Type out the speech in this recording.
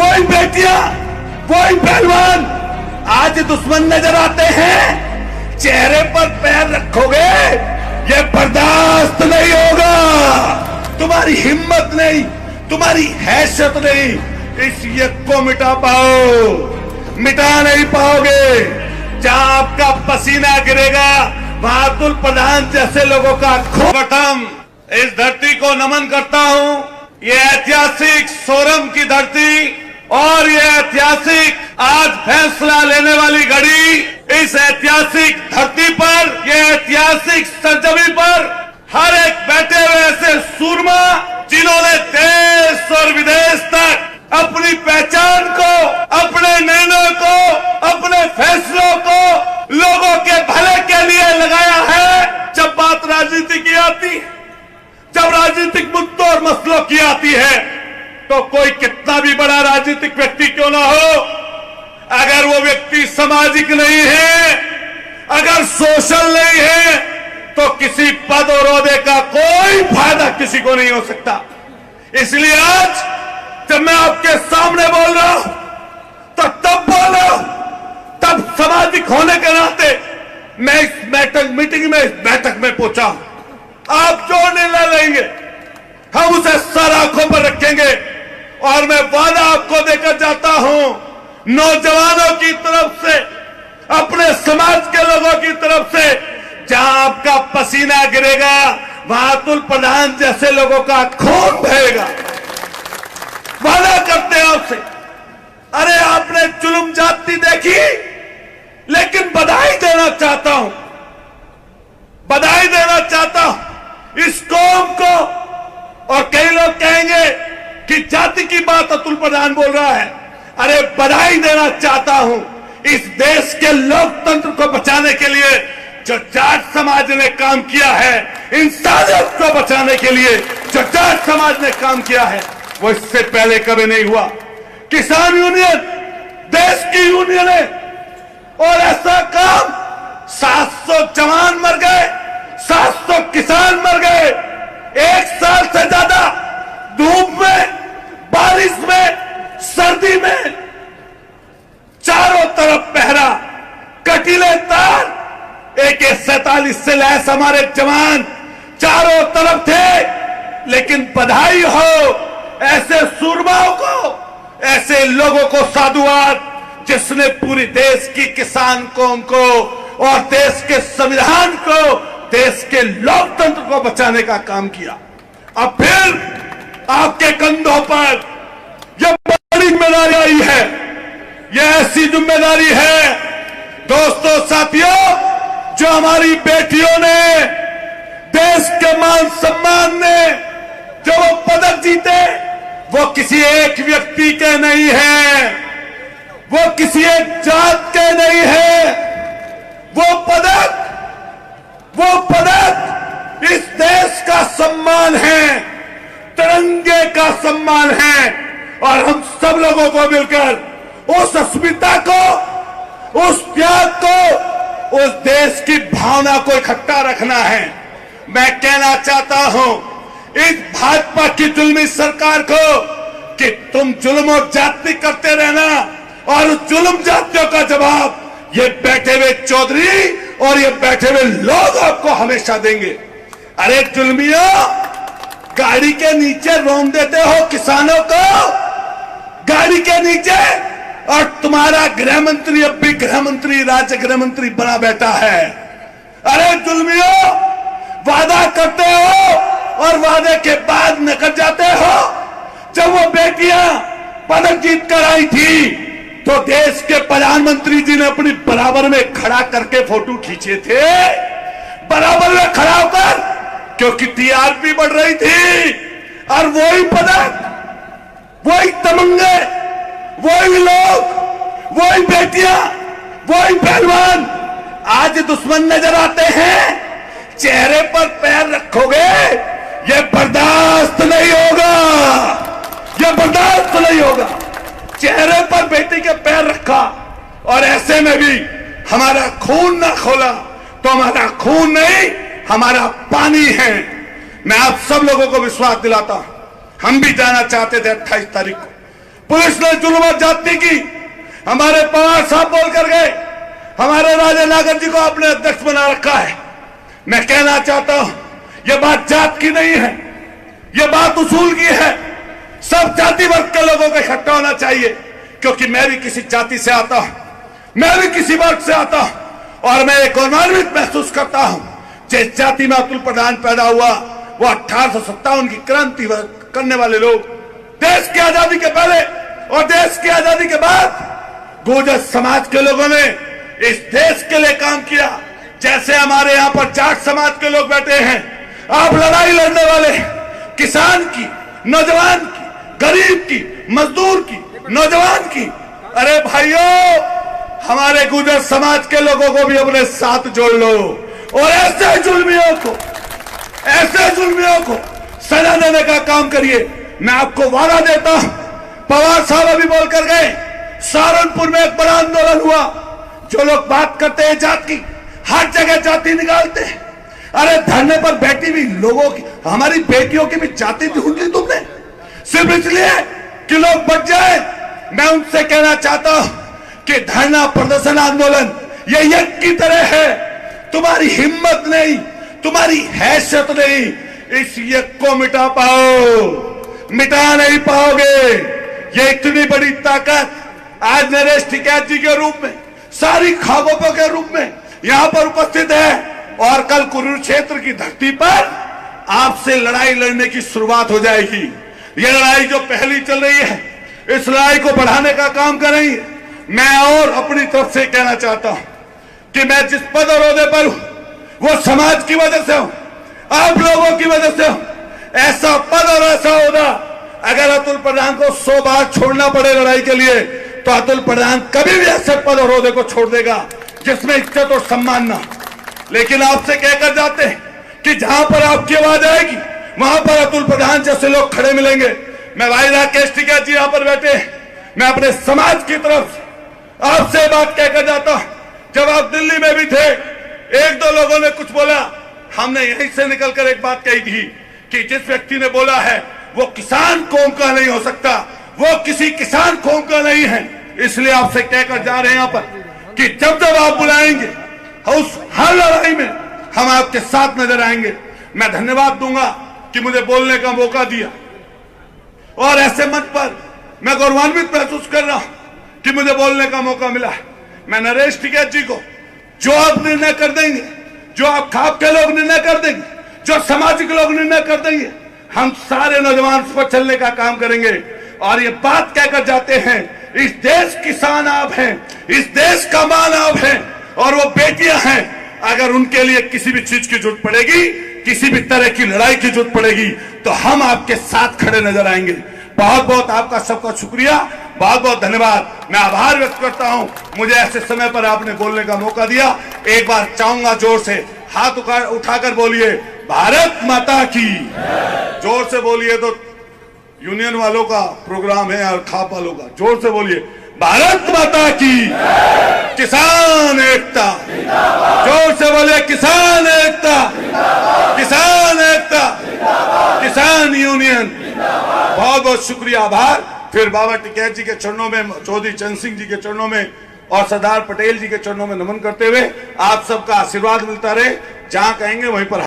वही बेटियां, वही पहलवान आज दुश्मन नजर आते हैं। चेहरे पर पैर रखोगे, ये बर्दाश्त नहीं होगा। तुम्हारी हिम्मत नहीं, तुम्हारी हैसियत नहीं, इस यज्ञ को मिटा मिटा नहीं पाओगे। जहां आपका पसीना गिरेगा वहां अतुल प्रधान जैसे लोगों का खून। इस धरती को नमन करता हूं। ये ऐतिहासिक सोरम की धरती और ये ऐतिहासिक आज फैसला लेने वाली घड़ी, इस ऐतिहासिक धरती पर, ये ऐतिहासिक सरजमी पर हर एक बैठे हुए ऐसे सूरमा जिन्होंने देश और विदेश तक अपनी पहचान को, अपने निर्णय को, अपने फैसलों को लोगों के भले के लिए लगाया है। जब बात राजनीति की आती, जब राजनीतिक मुद्दों और मसलों की आती है, तो कोई कितना भी बड़ा राजनीतिक व्यक्ति क्यों ना हो, अगर वो व्यक्ति सामाजिक नहीं है, अगर सोशल नहीं है, तो किसी पद और ओहदे का कोई फायदा किसी को नहीं हो सकता। इसलिए आज जब मैं आपके सामने बोल रहा हूं, तो तब बोल रहा हूं, तब सामाजिक होने के नाते मैं इस मीटिंग में, इस बैठक में पहुंचा हूं। आप जो निर्णय लेंगे हम उसे सर आंखों पर रखेंगे। और मैं वादा आपको देकर जाता हूं, नौजवानों की तरफ से, अपने समाज के लोगों की तरफ से, जहां आपका पसीना गिरेगा वहां अतुल प्रधान जैसे लोगों का खून बहेगा। वादा करते हैं आपसे। अरे आपने जुल्म जाति देखी, लेकिन बधाई देना चाहता हूं, बधाई देना चाहता हूं इस कौम को। और कई लोग कहेंगे कि जाति की बात अतुल प्रधान बोल रहा है। अरे बधाई देना चाहता हूं इस देश के लोकतंत्र को बचाने के लिए जो जाट समाज ने काम किया है, इंसानियत को बचाने के लिए जो जाट समाज ने काम किया है, वो इससे पहले कभी नहीं हुआ। किसान यूनियन देश की यूनियन है, और ऐसा काम 700 जवान मर गए, 700 किसान मर गए, एक साल से ज्यादा धूप में, बारिश में, सर्दी में, चारों तरफ पहरा, कटीले तार, AK-47 से लैस हमारे जवान चारों तरफ थे। लेकिन बधाई हो ऐसे सूरमाओं को, ऐसे लोगों को साधुवाद जिसने पूरी देश की किसान कौम को और देश के संविधान को, देश के लोकतंत्र को बचाने का काम किया। अब फिर आपके कंधों पर यह बड़ी जिम्मेदारी आई है। यह ऐसी जिम्मेदारी है दोस्तों, साथियों, जो हमारी बेटियों ने, देश के मान सम्मान ने जो वो पदक जीते, वो किसी एक व्यक्ति के नहीं है, वो किसी एक जात के नहीं है। वो पदक इस देश का सम्मान है, तिरंगे का सम्मान है। और हम सब लोगों को मिलकर उस अस्मिता को, उस त्याग को, उस देश की भावना को इकट्ठा रखना है। मैं कहना चाहता हूं इस भाजपा की जुल्मी सरकार को कि तुम जुल्म और जाति करते रहना, और उस जुल्म जातियों का जवाब ये बैठे हुए चौधरी और ये बैठे हुए लोग आपको हमेशा देंगे। अरे जुल्मियों, गाड़ी के नीचे रोन देते हो किसानों को, गाड़ी के नीचे, और तुम्हारा गृह मंत्री अब भी गृह मंत्री, राज्य गृह मंत्री बना बैठा है। अरे जुल्मियों, वादा करते हो और वादे के बाद निकल जाते हो। जब वो बेटियां पदक जीत कर आई थी, तो देश के प्रधानमंत्री जी ने अपनी बराबर में खड़ा करके फोटो खींचे थे, बराबर में खड़ा होकर, क्योंकि टीआरपी बढ़ रही थी। और वही पदक, वही तमंगे, वही लोग, वही बेटियां, वही पहलवान आज दुश्मन नजर आते हैं। चेहरे पर पैर रखोगे, ये बर्दाश्त नहीं होगा, ये बर्दाश्त नहीं होगा। चेहरे पर बेटी के पैर रखा, और ऐसे में भी हमारा खून ना खोला, तो हमारा खून नहीं, हमारा पानी है। मैं आप सब लोगों को विश्वास दिलाता हूं, हम भी जाना चाहते थे 28 तारीख को, पुलिस ने जुल्म और जाति की। हमारे पवार साहब बोल कर गए, हमारे राजा नागर जी को आपने अध्यक्ष बना रखा है। मैं कहना चाहता हूं, यह बात जात की नहीं है, यह बात उसूल की है। सब जाति वर्ग के लोगों को इकट्ठा होना चाहिए, क्योंकि मैं भी किसी जाति से आता हूं, मैं भी किसी वर्ग से आता हूं, और मैं एक गौरवान्वित महसूस करता हूं जिस जाति में अतुल प्रधान पैदा हुआ वो 1857 की क्रांति करने वाले लोग, देश की आजादी के पहले और देश की आजादी के बाद गुर्जर समाज के लोगों ने इस देश के लिए काम किया। जैसे हमारे यहाँ पर जाट समाज के लोग बैठे हैं, आप लड़ाई लड़ने वाले किसान की, नौजवान की, गरीब की, मजदूर की, नौजवान की, अरे भाइयों, हमारे गुर्जर समाज के लोगों को भी अपने साथ जोड़ लो और ऐसे जुल्मियों को सजा देने का काम करिए। मैं आपको वादा देता हूं, पवार साहब अभी बोल कर गए, सहारनपुर में एक बड़ा आंदोलन हुआ। जो लोग बात करते हैं जात की, हर जगह जाति निकालते हैं। अरे धरने पर बैठी हुई लोगों की, हमारी बेटियों की भी जाति ढूंढ ली तुमने, सिर्फ इसलिए कि लोग बच जाए। मैं उनसे कहना चाहता हूं कि धरना, प्रदर्शन, आंदोलन ये यज्ञ की तरह है। तुम्हारी हिम्मत नहीं, तुम्हारी हैसियत नहीं इस यज्ञ को मिटा मिटा नहीं पाओगे। ये इतनी बड़ी ताकत आज नरेश टिकैत जी के रूप में, सारी खागोपों के रूप में यहां पर उपस्थित है, और कल कुरुक्षेत्र की धरती पर आपसे लड़ाई लड़ने की शुरुआत हो जाएगी। ये लड़ाई जो पहली चल रही है, इस लड़ाई को बढ़ाने का काम करेंगे। मैं और अपनी तरफ से कहना चाहता हूं कि मैं जिस पद और ओहदे पर हूं वो समाज की वजह से हूं, आप लोगों की वजह से हूं। ऐसा पद और ऐसा ओहदा अगर अतुल प्रधान को 100 बार छोड़ना पड़े लड़ाई के लिए, तो अतुल प्रधान कभी भी ऐसे पद और ओहदे को छोड़ देगा जिसमें इज्जत और सम्मान ना। लेकिन आपसे कहकर जाते हैं कि जहां पर आपकी आवाज आएगी वहां पर अतुल प्रधान जैसे लोग खड़े मिलेंगे। मैं भाई राकेश टिकैत जी यहां पर बैठे, मैं अपने समाज की तरफ आपसे बात कहकर जाता हूं। जब आप दिल्ली में भी थे, एक दो लोगों ने कुछ बोला, हमने यहीं से निकलकर एक बात कही थी कि जिस व्यक्ति ने बोला है वो किसान कौम का नहीं हो सकता, वो किसी किसान कौम का नहीं है। इसलिए आपसे कहकर जा रहे हैं यहां पर कि जब जब आप बुलाएंगे उस हर लड़ाई में हम आपके साथ नजर आएंगे। मैं धन्यवाद दूंगा कि मुझे बोलने का मौका दिया, और ऐसे मंच पर मैं गौरवान्वित महसूस कर रहा हूं कि मुझे बोलने का मौका मिला। मैं नरेश टिकैत जी को, जो आप निर्णय कर देंगे, जो आप खाप के लोग निर्णय कर देंगे, जो सामाजिक लोग निर्णय कर देंगे, हम सारे नौजवान उस पर चलने का काम करेंगे। और ये बात कहकर जाते हैं, इस देश की शान आप हैं, इस देश का मान आप हैं, और वो बेटियां हैं। अगर उनके लिए किसी भी चीज की जरूरत पड़ेगी, किसी भी तरह की लड़ाई की जरूरत पड़ेगी, तो हम आपके साथ खड़े नजर आएंगे। बहुत बहुत आपका सबका शुक्रिया, बहुत बहुत धन्यवाद। मैं आभार व्यक्त करता हूं, मुझे ऐसे समय पर आपने बोलने का मौका दिया। एक बार चाहूंगा जोर से हाथ उठाकर बोलिए, भारत माता की। जोर से बोलिए, तो यूनियन वालों का प्रोग्राम है और खाप वालों का। जोर से बोलिए, भारत माता की। किसान एकता, जोर से बोलिए, किसान एकता, किसान एकता, किसान यूनियन। बहुत बहुत शुक्रिया, आभार। फिर बाबा टिकैत जी के चरणों में, चौधरी चरण सिंह जी के चरणों में और सरदार पटेल जी के चरणों में नमन करते हुए आप सबका आशीर्वाद मिलता रहे। जहां कहेंगे वहीं पर